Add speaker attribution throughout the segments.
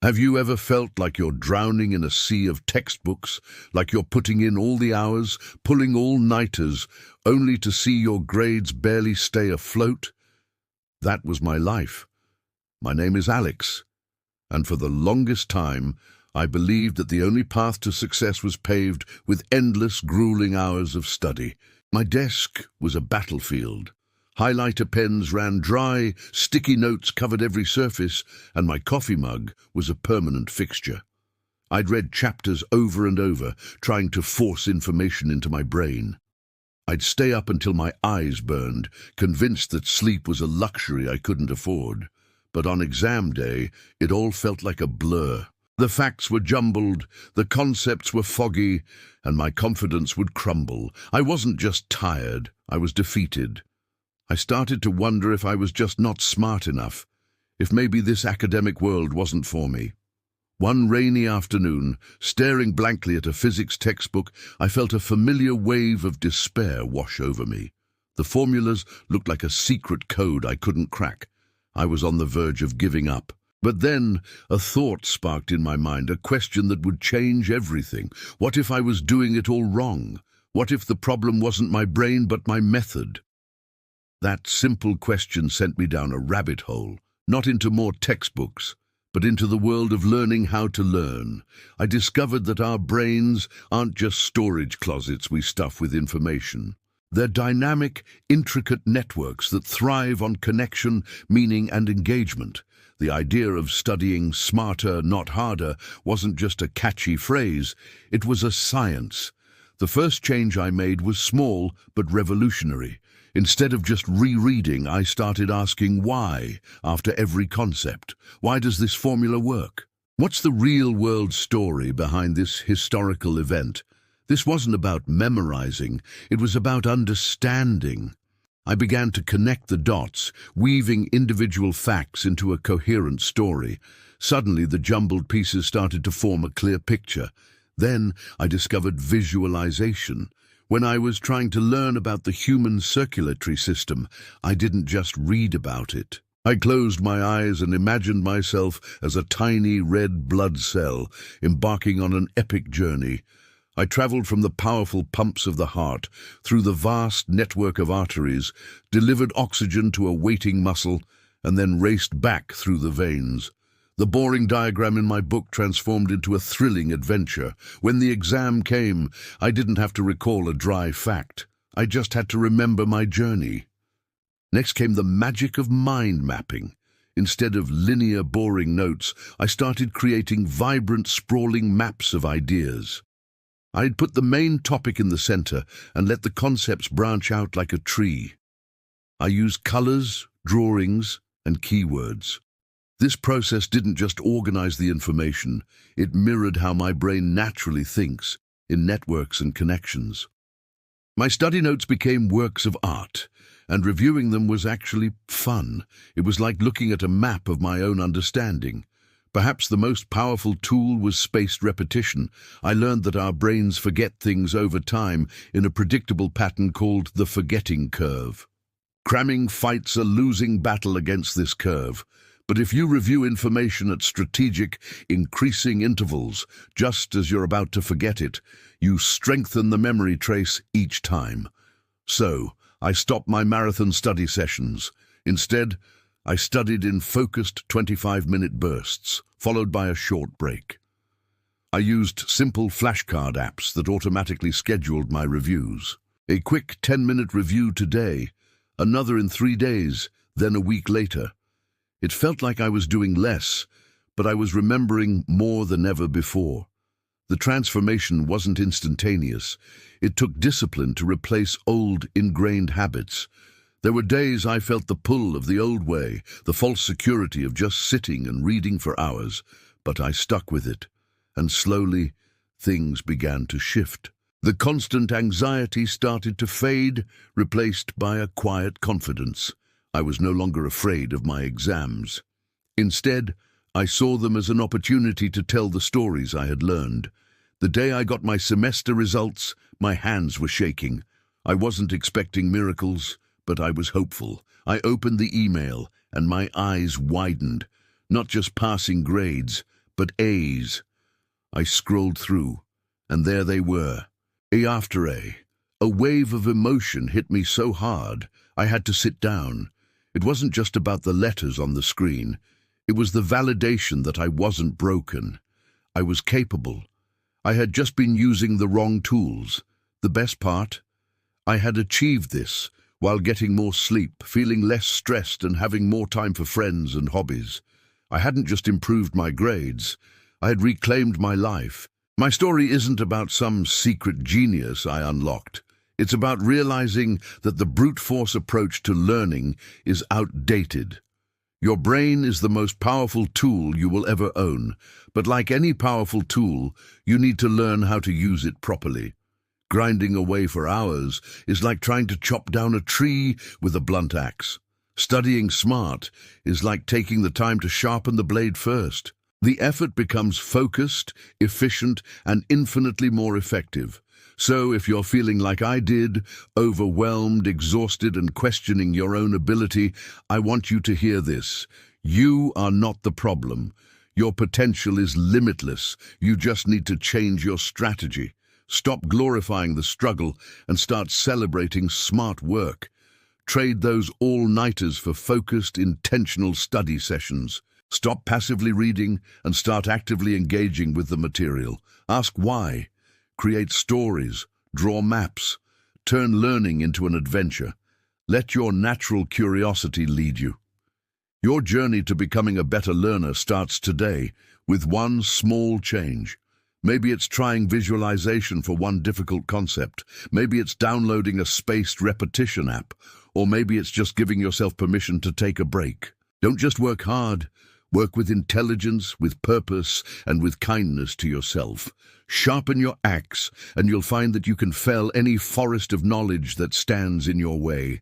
Speaker 1: Have you ever felt like you're drowning in a sea of textbooks, like you're putting in all the hours, pulling all-nighters, only to see your grades barely stay afloat? That was my life. My name is Alex, and for the longest time, I believed that the only path to success was paved with endless, grueling hours of study. My desk was a battlefield. Highlighter pens ran dry, sticky notes covered every surface, and my coffee mug was a permanent fixture. I'd read chapters over and over, trying to force information into my brain. I'd stay up until my eyes burned, convinced that sleep was a luxury I couldn't afford. But on exam day, it all felt like a blur. The facts were jumbled, the concepts were foggy, and my confidence would crumble. I wasn't just tired, I was defeated. I started to wonder if I was just not smart enough, if maybe this academic world wasn't for me. One rainy afternoon, staring blankly at a physics textbook, I felt a familiar wave of despair wash over me. The formulas looked like a secret code I couldn't crack. I was on the verge of giving up. But then a thought sparked in my mind, a question that would change everything. What if I was doing it all wrong? What if the problem wasn't my brain but my method? That simple question sent me down a rabbit hole, not into more textbooks, but into the world of learning how to learn. I discovered that our brains aren't just storage closets we stuff with information. They're dynamic, intricate networks that thrive on connection, meaning, and engagement. The idea of studying smarter, not harder, wasn't just a catchy phrase, it was a science. The first change I made was small but revolutionary. Instead of just rereading, I started asking why after every concept. Why does this formula work? What's the real-world story behind this historical event? This wasn't about memorizing, it was about understanding. I began to connect the dots, weaving individual facts into a coherent story. Suddenly, the jumbled pieces started to form a clear picture. Then I discovered visualization. When I was trying to learn about the human circulatory system, I didn't just read about it. I closed my eyes and imagined myself as a tiny red blood cell, embarking on an epic journey. I traveled from the powerful pumps of the heart, through the vast network of arteries, delivered oxygen to a waiting muscle, and then raced back through the veins. The boring diagram in my book transformed into a thrilling adventure. When the exam came, I didn't have to recall a dry fact. I just had to remember my journey. Next came the magic of mind mapping. Instead of linear, boring notes, I started creating vibrant, sprawling maps of ideas. I'd put the main topic in the center and let the concepts branch out like a tree. I used colors, drawings, and keywords. This process didn't just organize the information, it mirrored how my brain naturally thinks, in networks and connections. My study notes became works of art, and reviewing them was actually fun. It was like looking at a map of my own understanding. Perhaps the most powerful tool was spaced repetition. I learned that our brains forget things over time in a predictable pattern called the forgetting curve. Cramming fights a losing battle against this curve. But if you review information at strategic, increasing intervals, just as you're about to forget it, you strengthen the memory trace each time. So, I stopped my marathon study sessions. Instead, I studied in focused 25-minute bursts, followed by a short break. I used simple flashcard apps that automatically scheduled my reviews. A quick 10-minute review today, another in 3 days, then a week later. It felt like I was doing less, but I was remembering more than ever before. The transformation wasn't instantaneous. It took discipline to replace old, ingrained habits. There were days I felt the pull of the old way, the false security of just sitting and reading for hours, but I stuck with it, and slowly things began to shift. The constant anxiety started to fade, replaced by a quiet confidence. I was no longer afraid of my exams. Instead, I saw them as an opportunity to tell the stories I had learned. The day I got my semester results, my hands were shaking. I wasn't expecting miracles, but I was hopeful. I opened the email, and my eyes widened. Not just passing grades, but A's. I scrolled through, and there they were, A after A. A wave of emotion hit me so hard, I had to sit down. It wasn't just about the letters on the screen. It was the validation that I wasn't broken. I was capable. I had just been using the wrong tools. The best part? I had achieved this while getting more sleep, feeling less stressed and having more time for friends and hobbies. I hadn't just improved my grades. I had reclaimed my life. My story isn't about some secret genius I unlocked. It's about realizing that the brute force approach to learning is outdated. Your brain is the most powerful tool you will ever own, but like any powerful tool, you need to learn how to use it properly. Grinding away for hours is like trying to chop down a tree with a blunt axe. Studying smart is like taking the time to sharpen the blade first. The effort becomes focused, efficient, and infinitely more effective. So if you're feeling like I did, overwhelmed, exhausted, and questioning your own ability, I want you to hear this. You are not the problem. Your potential is limitless. You just need to change your strategy. Stop glorifying the struggle and start celebrating smart work. Trade those all-nighters for focused, intentional study sessions. Stop passively reading and start actively engaging with the material. Ask why. Create stories, draw maps, turn learning into an adventure. Let your natural curiosity lead you. Your journey to becoming a better learner starts today with one small change. Maybe it's trying visualization for one difficult concept. Maybe it's downloading a spaced repetition app. Or maybe it's just giving yourself permission to take a break. Don't just work hard. Work with intelligence, with purpose, and with kindness to yourself. Sharpen your axe, and you'll find that you can fell any forest of knowledge that stands in your way.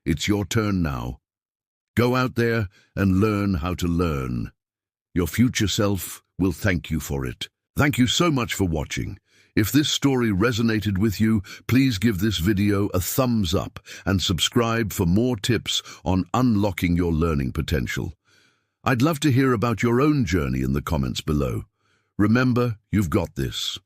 Speaker 1: It's your turn now. Go out there and learn how to learn. Your future self will thank you for it. Thank you so much for watching. If this story resonated with you, please give this video a thumbs up and subscribe for more tips on unlocking your learning potential. I'd love to hear about your own journey in the comments below. Remember, you've got this.